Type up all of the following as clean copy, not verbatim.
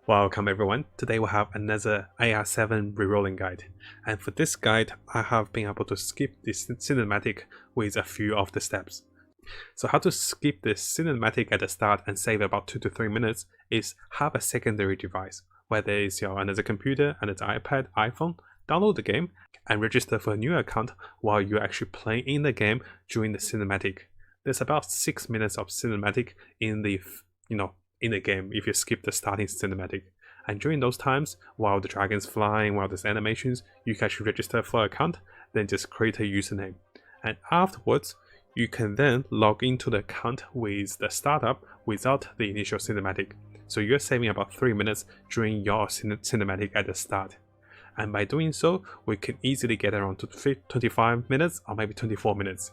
Welcome everyone, today we have another AR7 rerolling guide, and for this guide I have been able to skip this cinematic with a few of the steps. So how to skip this cinematic at the start and save about 2 to 3 minutes is have a secondary device, whether it's your another computer, another iPad, iPhone, download the game and register for a new account while you're actually playing in the game during the cinematic. There's about 6 minutes of cinematic in the in the game if you skip the starting cinematic. And during those times, while the dragon's flying, while there's animations, you can actually register for an account, then just create a username. And afterwards, you can then log into the account with the startup without the initial cinematic. So you're saving about 3 minutes during your cinematic at the start. And by doing so, we can easily get around to 25 minutes or maybe 24 minutes.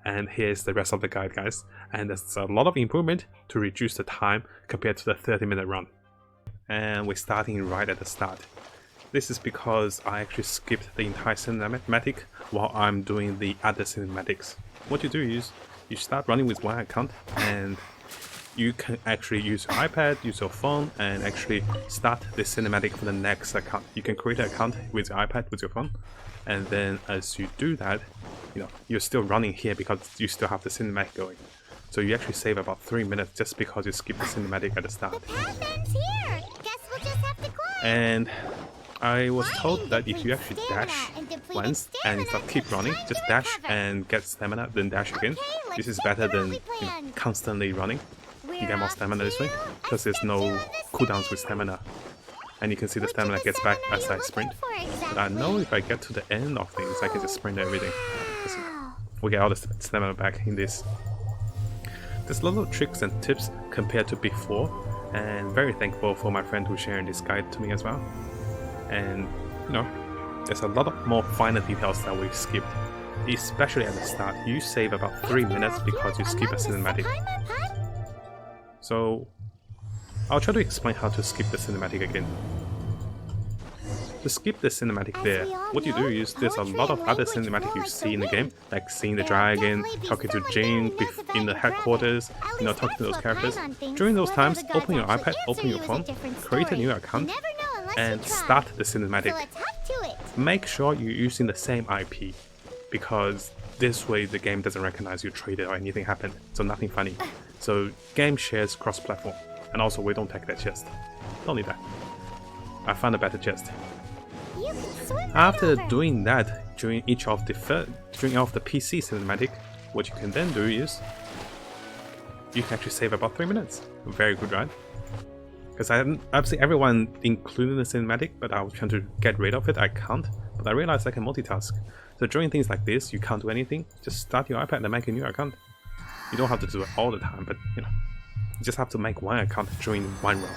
And here's the rest of the guide, guys, and there's a lot of improvement to reduce the time compared to the 30-minute run. And we're starting right at the start. This is because I actually skipped the entire cinematic while I'm doing the other cinematics. What you do is you start running with one account, and you can actually use your iPad, use your phone, and actually start the cinematic for the next account. You can create an account with your iPad, with your phone, and then as you do that, you're still running here because you still have the cinematic going. So you actually save about 3 minutes just because you skip the cinematic at the start. The path ends here. Guess we'll just have to climb. And I was told that if you actually dash once and keep running, just dash and get stamina, then dash again. This is better than constantly running. You get more stamina this way because there's no cooldowns with stamina. And you can see the stamina gets back as I sprint. But I know if I get to the end of things, I can just sprint everything. We get all the stamina back in this. There's a lot of tricks and tips compared to before, and very thankful for my friend who's sharing this guide to me as well. And there's a lot of more finer details that we skipped, especially at the start. You save about 3 minutes because you skip a cinematic. So I'll try to explain how to skip the cinematic again. To skip the cinematic there, what you do is there's a lot of other cinematic you see in the game, like seeing the dragon, talking to Jane in the headquarters, talking to those characters. During those times, open your iPad, open your phone, create a new account, and start the cinematic. Make sure you're using the same IP, because this way the game doesn't recognize you traded or anything happened, so nothing funny. So game shares cross-platform, and also we don't take that chest. Don't need that. I found a better chest. After doing that during each of the PC cinematic, what you can then do is you can actually save about 3 minutes. Very good, right? Because I've seen everyone including the cinematic, but I was trying to get rid of it. I can't, but I realized I can multitask. So during things like this, you can't do anything. Just start your iPad and make a new account. You don't have to do it all the time, but you just have to make one account during one run,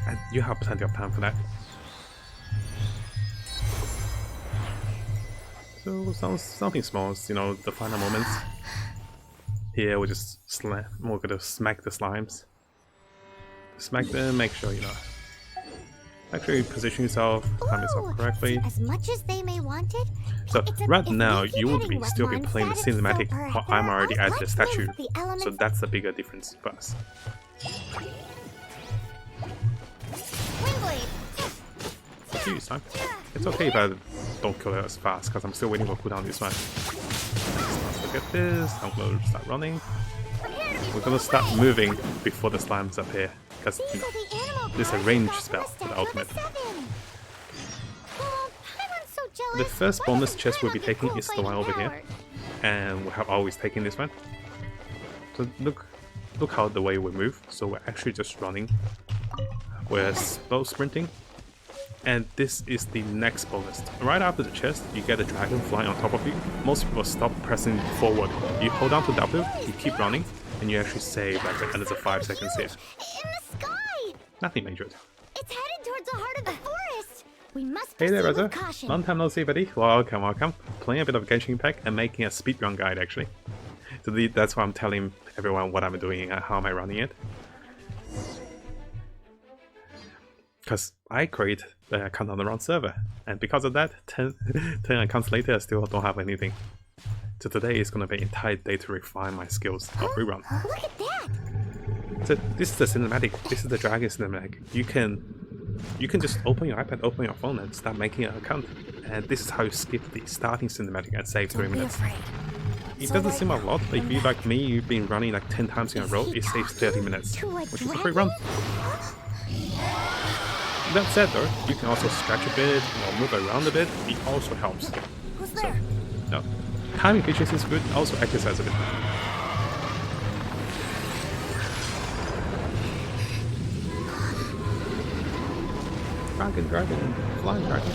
and you have plenty of time for that. So something small, the final moments. Here we're gonna smack the slimes. Smack them, make sure actually position yourself, time yourself correctly. As much as they may want it, so right now you would still be playing the cinematic, but I'm already at the statue. So that's the bigger difference for us. Jeez, time. It's okay if I don't kill it as fast, because I'm still waiting for cooldown this one. Let's look at this. I'm going to start running. We're going to start moving before the slimes appear, because this is a range spell for the ultimate. The first bonus chest we'll be taking is the one over here, and we have always taken this one. So look how the way we move. So we're actually just running. We're slow sprinting. And this is the next bonus. Right after the chest, you get a dragon flying on top of you. Most people stop pressing forward. You hold down to W, you keep running, and you actually save like another 5 seconds here. In the sky! Nothing major. It's headed towards the heart of the forest. We must Hey there, proceed Reza. with caution. Long time no see, buddy. Welcome, welcome. Playing a bit of Genshin Impact and making a speedrun guide, actually. So that's why I'm telling everyone what I'm doing and how am I running it. Because I create the account on the wrong server, and because of that, 10 accounts later I still don't have anything. So today is going to be an entire day to refine my skills of rerun. Look at that! So this is the cinematic. This is the Dragon cinematic. You can just open your iPad, open your phone, and start making an account. And this is how you skip the starting cinematic and save 3 minutes. It doesn't seem a lot, but if you like me, you've been running like 10 times in a row, it saves 30 minutes, which is a free run. That said though, you can also stretch a bit or move around a bit, it also helps. Who's there? No. Time efficiency is good, also exercise a bit. Dragon, flying dragon.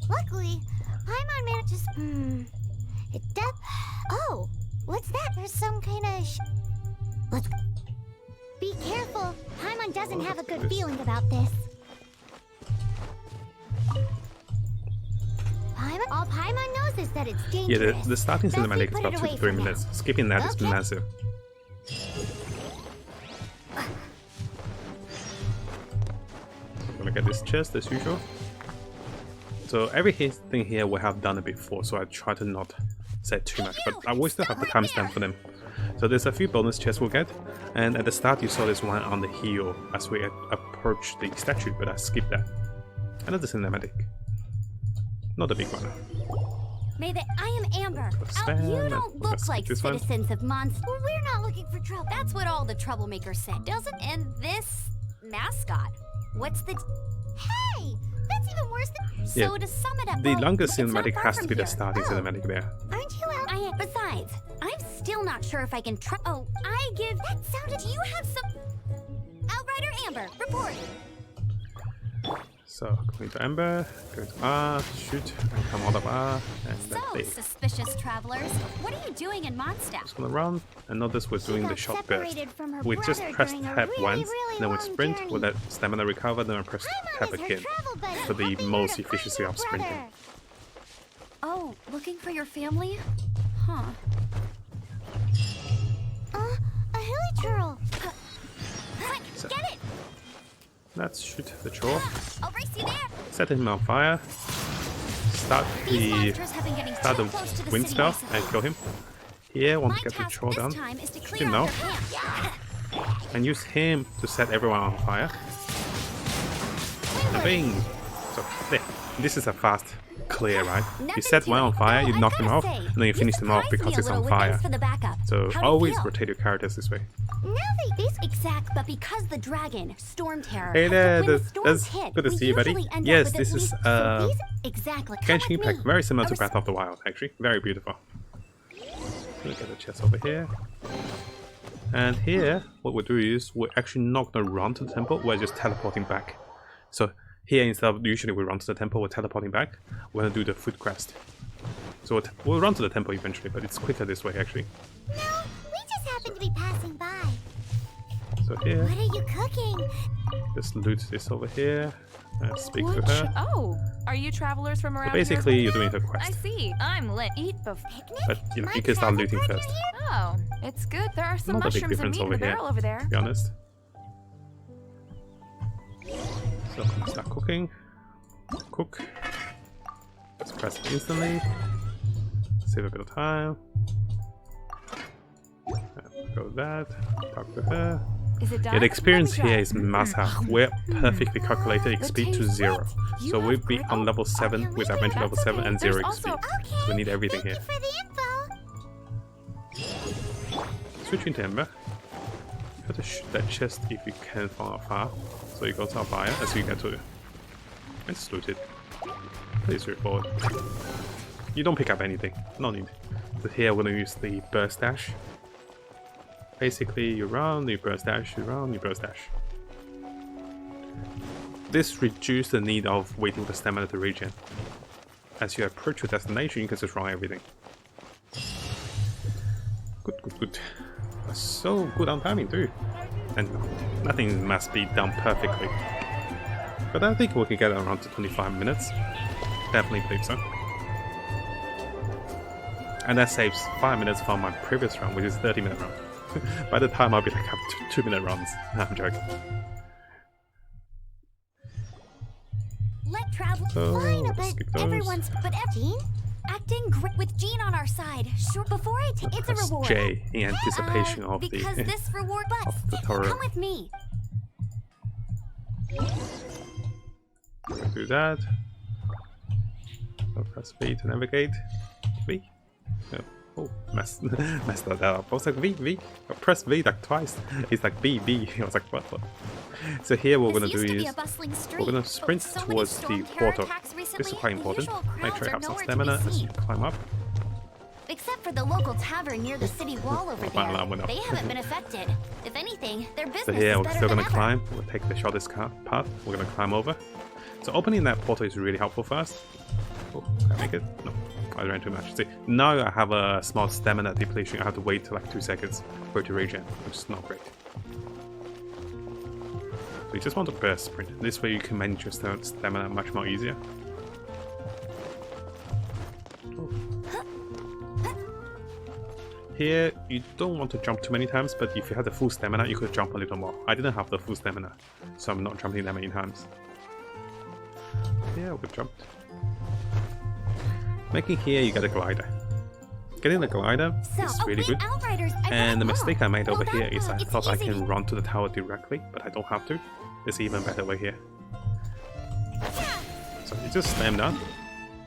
Luckily, Paimon manages. It does. Oh, what's that? There's some kind of. Let's. Be careful. Paimon doesn't have a good feeling about this. All Paimon knows is that it's dangerous. Yeah, the starting cinematic is about 2 to 3 minutes. Skipping that is massive. I'm gonna get this chest as usual. So everything here we have done it before, so I try to not say too much, but I will still have the timestamp for them. So there's a few bonus chests we'll get, and at the start you saw this one on the hill as we approach the statue, but I skipped that. Another cinematic. Not a big one. I am Amber. You don't look like citizens of Monster. We're not looking for trouble. That's what all the troublemakers said, doesn't? And this mascot, what's the? Hey, that's even worse than. Yeah. So to sum it up, The longest it's not cinematic far has to from be the here. starting cinematic there. Aren't you out? Besides, I'm still not sure if I can try. Oh, I give. That sounded. Do you have some? Outrider Amber, report. So, going to Amber, go to R, shoot, and come out of R, and So, that's it. suspicious travelers, what are you doing in Mondstadt? Just gonna run, and notice we're doing She the got short burst. separated from her We just brother press during a tab really, once, really then we long sprint, journey. with that stamina recover, then we press tab Paimon is her again travel buddy, for the helping her most to find efficiency her of sprinting. brother. Oh, looking for your family? Huh. A hilly churl. Quick, So- get it! Let's shoot the troll, I'll race you there! set him on fire, start These the monsters have been getting start too close to the the wind city spell recently. and kill him. Here, want My to get the task troll this down, time is to shoot clear him out now, their camp. and use him to set everyone on fire. And bing! So, there. This is a fast clear, right? You Nothing set to one it. on fire, Although you I knock him gotta off, say, and then you finish him off surprised because me a he's little on with fire. thanks for the backup. So How do you always feel? rotate your characters this way. Now these Exact, but because the dragon, Storm Terror, Hey has there, when the storms that's hit, good to we see you, buddy. usually end up Yes, with this at is least- so these- exactly. Come Genshin with Impact, me. very similar A to res- Breath of the Wild, actually. Very beautiful. Let me get the chest over here. And here, what we'll do is, we're actually not going to run to the temple, we're just teleporting back. So here, instead of usually we run to the temple, we're teleporting back. We're going to do the food quest. So we'll run to the temple eventually, but it's quicker this way, actually. No, we just happen to be passing by. So here, What are you cooking? just loot this over here, and speak to What? her. Oh, are you travelers from around So basically, here? you're doing her I quest. see. I'm lit. Eat before. Picnic? But you know, My you can start travel looting partner first. here? Oh, it's good. There are some Not a big mushrooms and difference meat in over the here, barrel over there. to be honest. So I'm gonna start cooking. Cook. Just press it instantly. Save a bit of time. Go that. Talk to her. Is it done? Yeah, the experience Let me here try. is must have. We're perfectly calculated XP to 0. So we'll be on level 7 with adventure level 7 and 0 There's XP. also- So we need everything Thank here. you for the info. Switching to Ember. You have to shoot that chest if you can from afar. So you go to fire as you get to it. And just loot it. Pretty straightforward. You don't pick up anything. No need. So here we're gonna use the burst dash. Basically you run, you burst dash, you run, you burst dash. This reduces the need of waiting for stamina to regen. As you approach your destination, you can just run everything. Good, good, good. So good on timing too. And nothing must be done perfectly. But I think we can get around to 25 minutes. Definitely believe so. And that saves 5 minutes from my previous run, which is 30-minute run. By the time I'll be like up to 2-minute runs. I'm joking. Let travel. So Fine, we'll but skip those. Everyone's Jean? acting great with Jean on our side. Sure, before I take it's a Press reward. J in anticipation of the Because this reward of the tutorial. come with me. Do that. So press V to navigate. V. Oh, messed that up. I was like V. I pressed V like twice. It's like B. I was like what? So here what we're This gonna do used to be is a bustling street, we're gonna but sprint with so many towards the storm terror portal. attacks recently, This is quite the important. usual Make crowds sure you are have some nowhere to be stamina as you seen. climb up. Except for the local tavern near the city wall over My alarm there. went off. They haven't been affected. If anything, their business So here is we're better still than gonna ever. climb. We'll take the shortest path. We're gonna climb over. So opening that portal is really helpful for us. Oh, can I make it? No, I ran too much. See, now I have a small stamina depletion. I have to wait till like 2 seconds for it to regen, which is not great. So you just want to burst sprint. This way you can manage your stamina much more easier. Oh. Here, you don't want to jump too many times, but if you had the full stamina, you could jump a little more. I didn't have the full stamina, so I'm not jumping that many times. Yeah, we jumped. Making here, you get a glider. Getting the glider is really good. Outriders, And the mistake I made over Well, here is I it's thought I easy. can run to the tower directly, but I don't have to. There's even better way here. So you just slam down.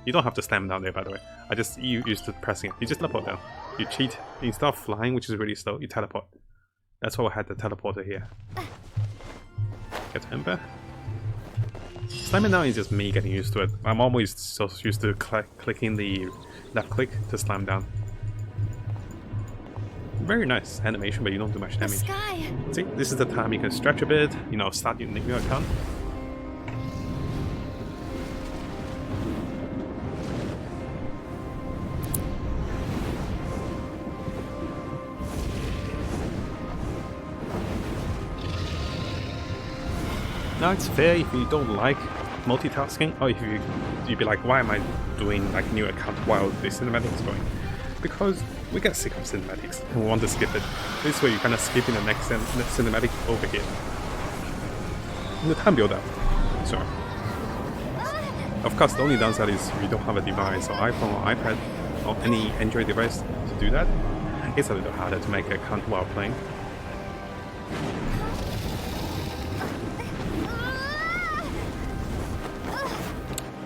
You don't have to slam down there, by the way. I just used to pressing it. You just teleport down. You cheat. Instead of flying, which is really slow, you teleport. That's why I had the teleporter here. Get Ember. Slamming down is just me getting used to it. I'm always so used to clicking the left click to slam down. Very nice animation, but you don't do much The damage. sky. See, this is the time you can stretch a bit, you know, start your new account. Now it's fair if you don't like multitasking, or if you'd be like, why am I doing like new account while the cinematic is going? Because we get sick of cinematics and we want to skip it. This way you're kind of skipping the next cinematic over here. The time build up. So, of course, the only downside is you don't have a device or iPhone or iPad or any Android device to do that. It's a little harder to make an account while playing.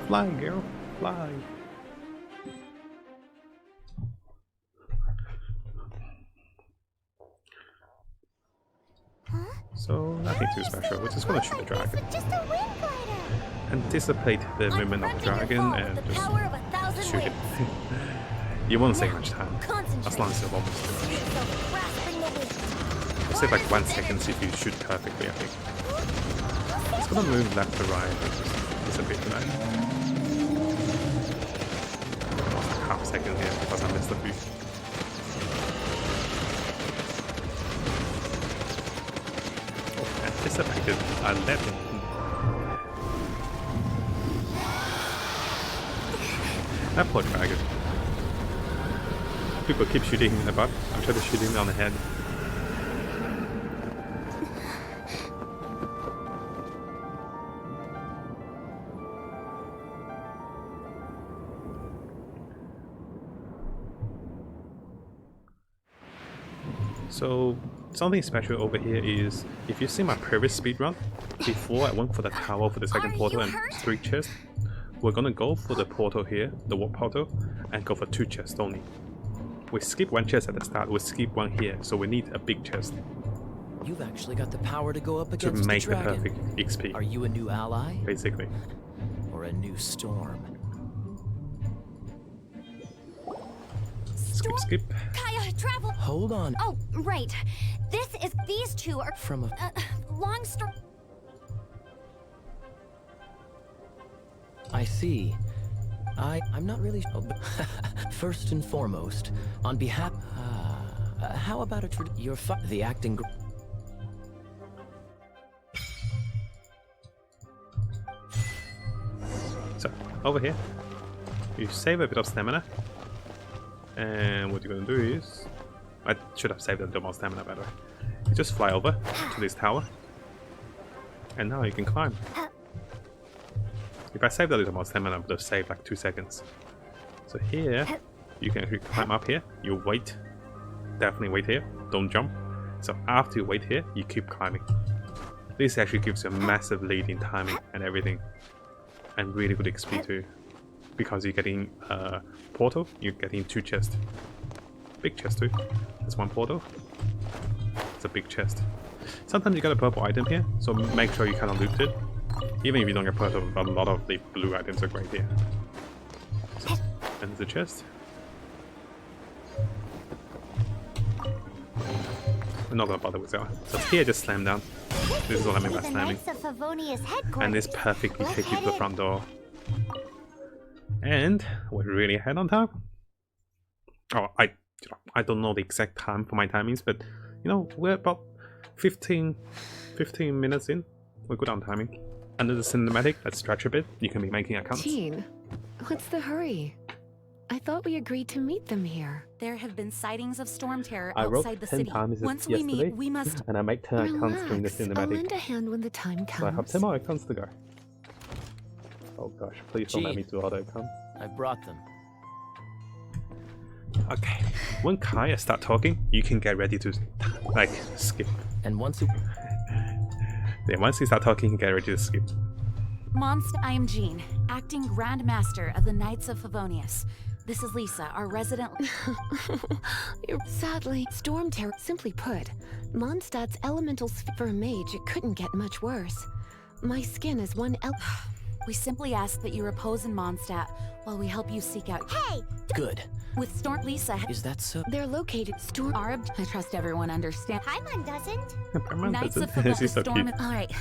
Fly, girl, fly. So, nothing too special. We're just gonna shoot the dragon. Just a wind glider. Anticipate the movement of the dragon and just shoot it. You won't save much time, as long as you're almost to it. It'll save like 1 second if you shoot perfectly, I think. It's gonna move left to right, it's a bit tonight. Lost like half a second here because I missed the boost. Oh, anticipated 11. That poor dragon. People keep shooting him in the butt. I'm trying to shoot him on the head. So, something special over here is, if you see my previous speedrun, before I went for the tower for the second portal and 3 chests, we're gonna go for the portal here, the warp portal, and go for 2 chests only. We skip 1 chest at the start, we skip 1 here, so we need a big chest You've actually got the power to go up to against make the the dragon. perfect XP, Are you a new ally basically. or a new storm? Skip. Kaya, travel. Hold on. Oh, right. These two are From a long story. I see. I'm not really. Oh, but first and foremost, on behalf. How about the acting. So, over here, you save a bit of stamina, and what you're gonna do is, I should have saved a little more stamina by the way. You just fly over to this tower, and now you can climb. If I saved a little more stamina, I would have saved like 2 seconds. So here, you can actually climb up here. You wait. Definitely wait here. Don't jump. So after you wait here, you keep climbing. This actually gives you a massive lead in timing and everything. And really good XP too. Because you're getting a portal, you're getting 2 chests. Big chest too. There's 1 portal. It's a big chest. Sometimes you get a purple item here, so make sure you cannot loot it. Even if you don't get purple, a lot of the blue items are great here. So, and there's a chest. I'm not gonna bother with that one. So here, just slam down. This is what I mean by slamming. And this perfectly takes you to the front door. And we're really ahead on time. Oh, I don't know the exact time for my timings, but you know, we're about 15 minutes in. We're good on timing. Under the cinematic, let's stretch a bit. You can be making accounts. Jean, what's the hurry? I thought we agreed to meet them here. There have been sightings of storm terror I wrote outside the 10 city. times Once yesterday, we meet, we must. and I make 10 accounts during the Relax, I'll cinematic. lend a hand when the time comes. So I have 10 more accounts to go. Oh gosh, please don't let me do all the accounts. I brought them. Okay, when Kaya start talking, you can get ready to like skip. And once you... Yeah, once he start talking, you can get ready to skip. Monst, I am Jean, acting Grand Master of the Knights of Favonius. This is Lisa, our resident. Sadly, storm terror. Simply put, Mondstadt's elemental for a mage, it couldn't get much worse. My skin is one We simply ask that you repose in Mondstadt while we help you seek out. Hey! Good. With Storm Lisa. Is that so? They're located storm. Arb, I trust everyone understands. Paimon doesn't. Knights of She's so Storm. cute. Alright.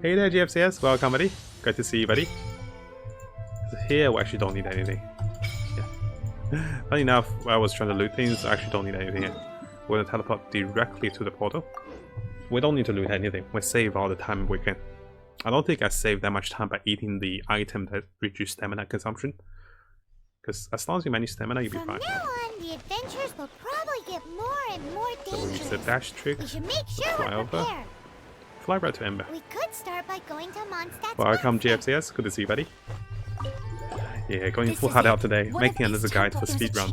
Hey there, GFCS. Welcome, buddy. Good to see you, buddy. So here, we actually don't need anything. Yeah. Funny enough, I was trying to loot things. I actually don't need anything here. We're gonna teleport directly to the portal. We don't need to loot anything. We save all the time we can. I don't think I saved that much time by eating the item that reduces stamina consumption. Because as long as you manage stamina, you'll be From fine. now on, the adventures will probably get more and more So we use the dangerous. dash trick. We should make sure Fly we're over. prepared. Fly right to Ember. We could start by going to Mondstadt's Welcome, monastery. GFCS. Good to see you, buddy. Yeah, going This full is hard it. out today, One of making these another guide for temples- there's a speedrun.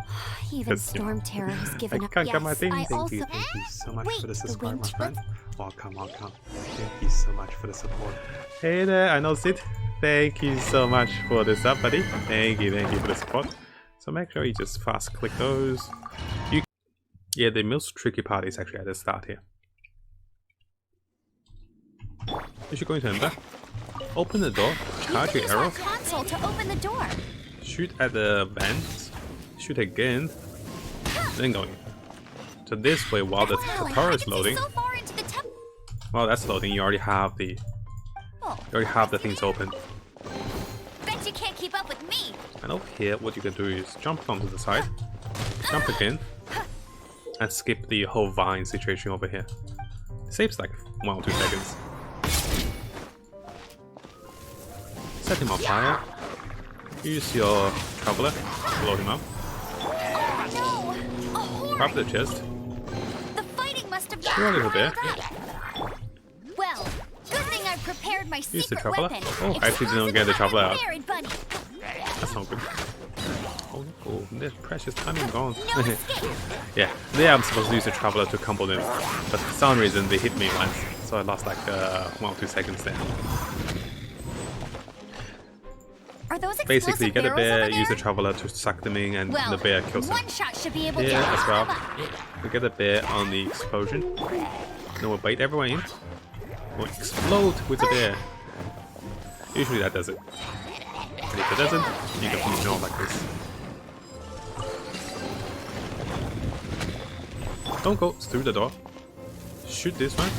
Even 'Cause, you know, Storm Terror has I given up. can't get my thing. I Thank also. you so much for the Wait, subscribe, my wind- friend. Welcome, welcome. Thank you so much for the support. Hey there, I know Sid. Thank you so much for the sub, buddy. Thank you for the support. So make sure you just fast click those. Yeah, the most tricky part is actually at the start here. You should go into Ember. Open the door, charge your Use arrow, our console to open the door. shoot at the vents, shoot again, then go in. So this way, while the Wow, tutorial I is can see loading, so far into the temple. while that's loading, you already have the things open. Bet you can't keep up with me. And over here, what you can do is jump onto the side, jump again, and skip the whole vine situation over here. It saves like 1 or 2 seconds. Set him on fire. Use your traveler to blow him up. Oh no! A horde! Grab the chest. The fighting must have Throw a little bit. Well, good thing I prepared my Use the secret traveler. weapon. Oh, I actually didn't get the traveler out. Married bunny. That's not good. Oh, this precious timing gone. No escape. Yeah, there I'm supposed to use the traveler to combo them, but for some reason they hit me once, so I lost like 1 or 2 seconds there. Are those Basically, you get a explosive barrels bear, over use the there? traveler to suck them in, and Well, the bear kills them. one shot should be able to. Here as well, we get a bear on the explosion. Then we'll bait everyone in. We'll explode with the bear. Usually that does it. And if it doesn't, you can finish it off like this. Don't go through the door. Shoot this one.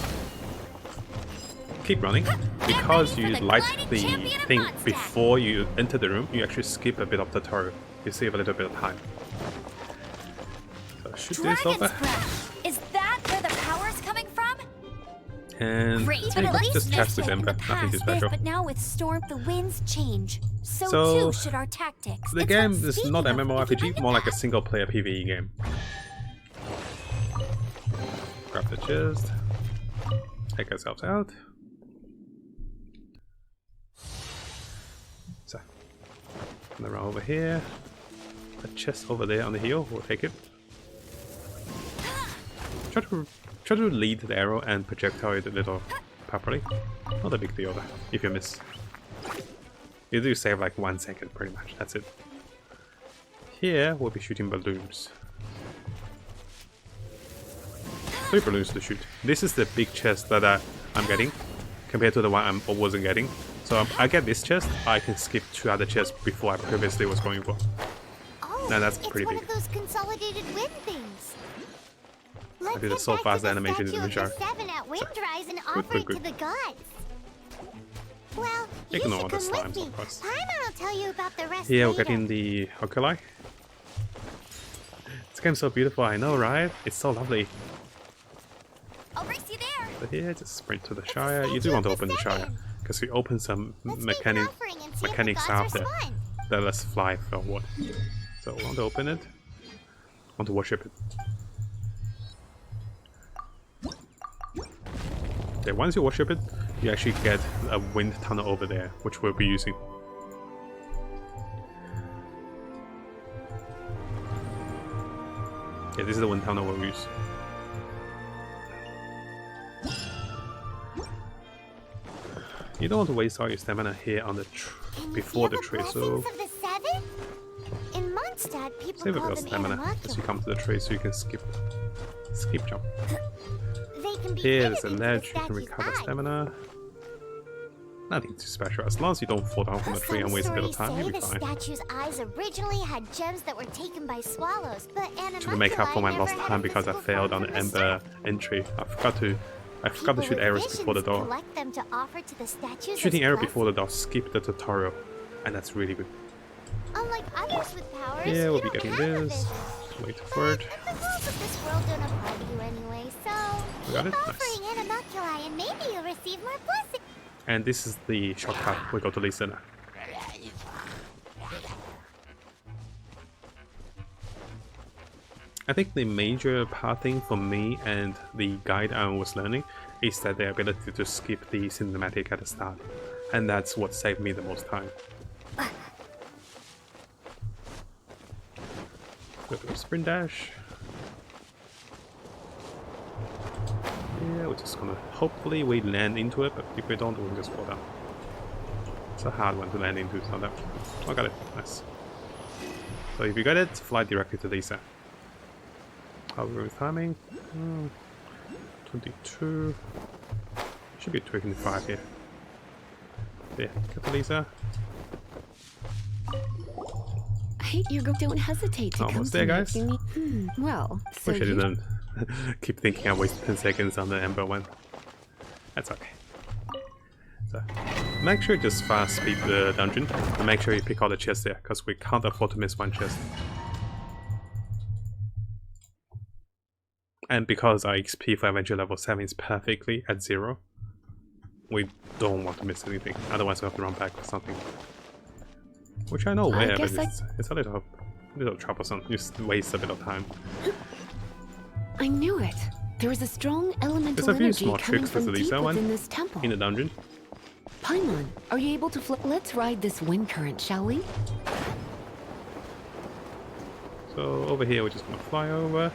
Keep running. Because you light the thing before you enter the room, you actually skip a bit of the tutorial. You save a little bit of time. So shoot this Dragon's over. breath. Is that where the power's coming from? And Great, there but you at go. least Just chest with in Ember. the Nothing too past, special. But now with Storm, the winds change. So So, too should our tactics. The It's game worth is speaking not of. MMORPG, more like a single player PvE game. Grab the chest. Take ourselves out. And then run over here. A chest over there on the hill, we'll take it. Try to lead the arrow and projectile it a little properly. Not a big deal though, if you miss. You do save like 1 second pretty much, that's it. Here we'll be shooting balloons. 3 balloons to shoot. This is the big chest that I'm getting, compared to the one I wasn't getting. So I get this chest, I can skip 2 other chests before I previously was going for. Oh, Now that's it's pretty one big. of those consolidated wind things. Let's did a head so back fast to the animation in the statue of jar. the Seven at Windrise and offer good, it good. to the gods. Well, you Ignore should the come slimes, with me. of course. Paimon will tell you about the rest Here we're later. getting the Oculi. This game's so beautiful, I know, right? It's so lovely. I'll race you there. So here, just sprint to the Shire. You do want to open the Shire, because we open some Let's make an offering and see if the mechanics gods after respond. that let's fly forward. So we want to open it. Want to worship it. Okay, once you worship it, you actually get a wind tunnel over there, which we'll be using. Yeah, this is the wind tunnel we'll use. You don't want to waste all your stamina here on the Can you before feel the tree, blessings so of the Seven? In Mondstadt, people save a call bit of them stamina as you animalcula. come to the tree, so you can skip jump. They can be Here, hidden there's a into the ledge, you can statue's recover eyes. stamina. Nothing too special, as long as you don't fall down from the tree and waste a bit of time, you'll be the fine. statue's eyes originally had gems that were taken by swallows, but To make up for my lost never had time a because I physical failed form on the from Ember start. entry. I forgot to People shoot with arrows before the visions door. collect them to offer to the statues Shooting as arrow blessings. before the door skip the tutorial, and that's really good. Unlike others with powers, Yeah, you we'll be don't getting have a this. vision. Wait for it. But the rules of this world don't apply to you anyway, so We got keep it? Nice. offering animalculi and maybe you'll receive more blessings. And this is the shortcut. We go to Lisa now. I think the major part thing for me and the guide I was learning is that the ability to skip the cinematic at the start. And that's what saved me the most time. Go to sprint dash. Yeah, we're just gonna hopefully we land into it, but if we don't, we'll just fall down. It's a hard one to land into, so that I got it. Nice. So if you got it, fly directly to Lisa. How are we with timing? 22. Should be 25 here. Yeah, get to Lisa. Don't hesitate to come Almost to there, me guys. if you need. Well, so Wish I you didn't keep thinking I wasted 10 seconds on the Ember one. That's okay. So, make sure you just fast speed the dungeon and make sure you pick all the chests there, because we can't afford to miss one chest. And because our XP for Adventure level 7 is perfectly at 0, we don't want to miss anything, otherwise we have to run back or something. Which I know where, but it's a little troublesome. You just waste a bit of time. I knew it. There is a strong elemental There's a few energy small coming tricks with from the deep Lisa one within this temple. in the dungeon. Paimon, are you able to flip? Let's ride this wind current, shall we? So over here we're just gonna fly over.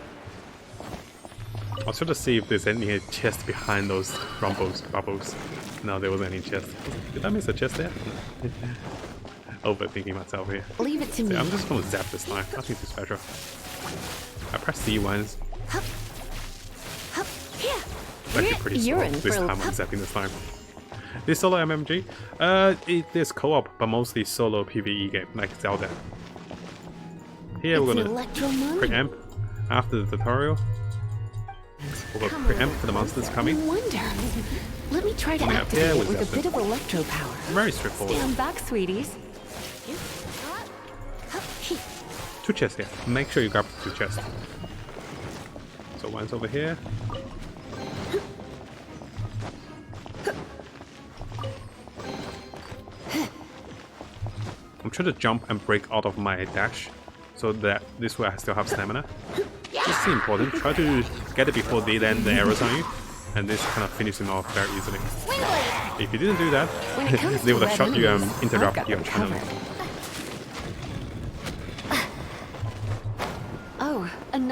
I'll try to see if there's any chest behind those bubbles. No, there wasn't any chest. Did I miss a chest there? Overthinking myself here. Leave it to So me. I'm just gonna zap this time. Nothing too special. I pressed C once. Hup. Hup. Here. It's actually pretty You're slow in this for a- time. I'm zapping this time. This solo MMG, it is co-op, but mostly solo PvE game, like Zelda. Here It's we're an gonna electro mine. preamp after the tutorial. We'll go preamp for the monsters I coming. wonder. Let me try to Coming up here activate it with with a that bit of electro power. Very straightforward. Stand back, sweeties. 2 chests here. Make sure you grab 2 chests. So one's over here. I'm trying to jump and break out of my dash, so that this way I still have stamina. This is important. Try to get it before they land the arrows on you, and this kind of finishes them off very easily. If you didn't do that, When it comes they to would have red shot you and enemies, I've interrupted got your them channeling. covered.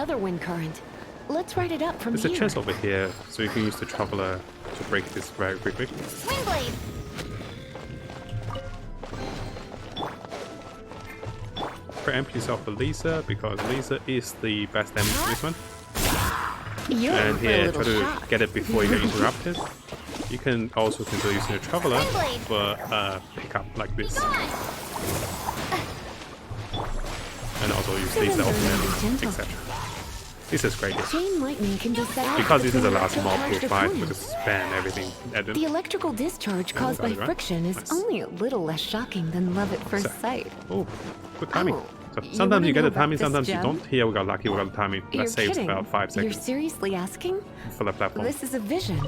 another wind current. Let's ride it up from There's here. a chest over here, so you can use the traveler to break this very quickly. Windblade! Preempt yourself for Lisa, because Lisa is the best damage in this one. You're And in for a here, little try to shock. get it before you get interrupted. You can also consider using a traveler for pick up like this. And also use Lisa ultimate, etc. This is great. Chain lightning can be set off Because this is the between last mob electrocharged to fight, we opponents. just spam everything at The them. electrical discharge caused got by it right. friction is Nice. only a little less shocking than love at first So- sight. Oh, good timing. Oh, So you sometimes wanna you get know the timing, about this sometimes you gem? don't. Here we got lucky, we got the timing. You're That saves kidding. about 5 You're seconds seriously asking? for the platform. This is a vision.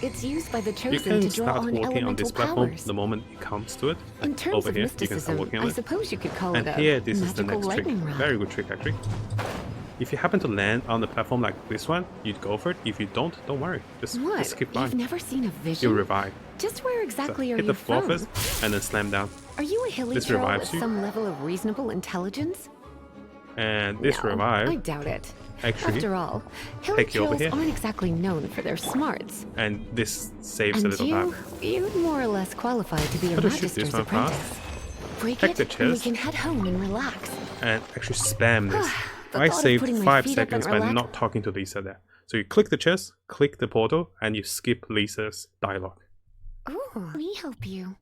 It's used by the You chosen can to draw start on working on elemental this platform powers. the moment it comes to it. In Like terms over of here, you can start mysticism, working I on it. suppose you could call And it a here, this is the magical next trick. lightning rod. Very good trick, actually. If you happen to land on the platform like this one, you'd go for it. If you don't worry. Just What? keep You've flying. never seen a vision? You'll revive. Just where So exactly are hit you the floor from? first, and then slam down. Are you a hilly This troll with revives you. some level of reasonable intelligence? And this No, revive, I doubt it. actually, After all, hilly take you over trolls here. aren't exactly known for their smarts. and this saves a And little you, time. you're more or less qualified to be a How to shoot magister's this one fast? apprentice. Break Take it, the and we chest. can head home and relax. And actually spam this. The I thought of saved putting my 5 feet up and seconds by relax- not talking to Lisa there. So you click the chest, click the portal, and you skip Lisa's dialogue. Ooh, we help you.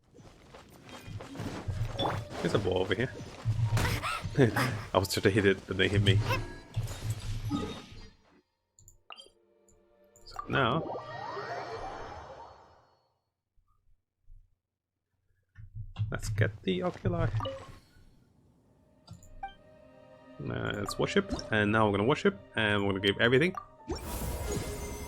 There's a ball over here. I was trying to hit it, but they hit me. So now, let's get the oculi. Let's worship, and now we're gonna worship, and we're gonna give everything,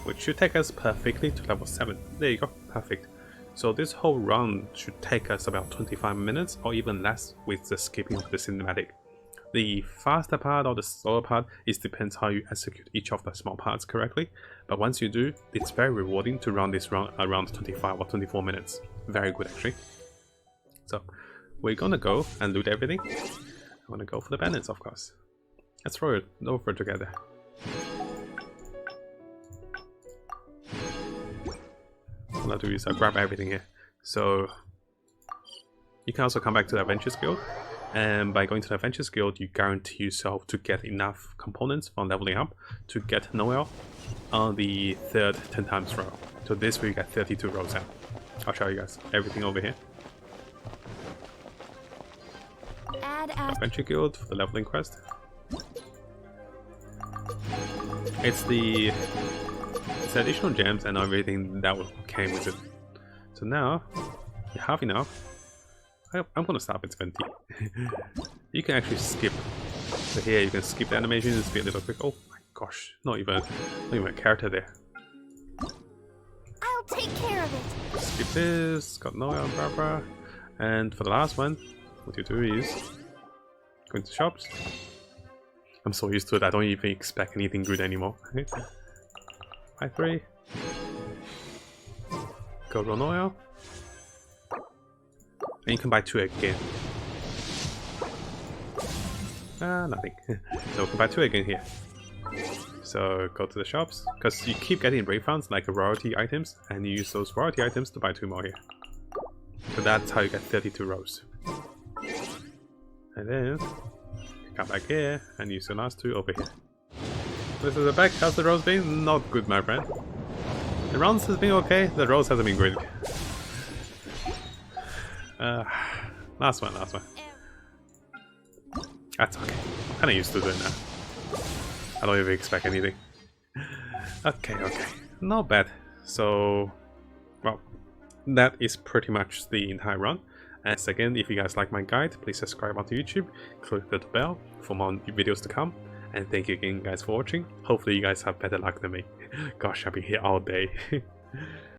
which should take us perfectly to level 7. There you go, perfect. So this whole run should take us about 25 minutes or even less with the skipping of the cinematic. The faster part or the slower part, it depends how you execute each of the small parts correctly, but once you do, it's very rewarding to run this run around 25 or 24 minutes. Very good actually. So we're gonna go and loot everything. I'm gonna go for the bandits, of course. Let's throw it over together. All I have to do is grab everything here. So you can also come back to the Adventures Guild, and by going to the Adventures Guild, you guarantee yourself to get enough components from leveling up to get Noel on the third 10 times row. So this way you get 32 rows out. I'll show you guys everything over here. Add Adventure Guild for the leveling quest. It's the additional gems and everything that came with it. So now you have enough. I'm gonna stop at Venti. You can actually skip. So here you can skip the animation and be a little quick. Oh my gosh, not even a character there. I'll take care of it. Skip this, got Noah and Barbara. And for the last one, what you do is go into shops. I'm so used to it, I don't even expect anything good anymore. Buy 3. Go run oil. And you can buy 2 again. Nothing. So we can buy 2 again here. So go to the shops, because you keep getting refunds like royalty items, and you use those royalty items to buy 2 more here. So that's how you get 32 rows. And then you come back here and use the last 2 over here. This is the back. How's the rows been? Not good, my friend. The runs has been okay, the rows hasn't been great. Last one. That's okay. I'm kinda used to doing that. I don't even expect anything. Okay. Not bad. So, well, that is pretty much the entire run. And again, if you guys like my guide, please subscribe onto YouTube, click the bell for more videos to come. And thank you again guys for watching. Hopefully you guys have better luck than me. Gosh, I've been here all day.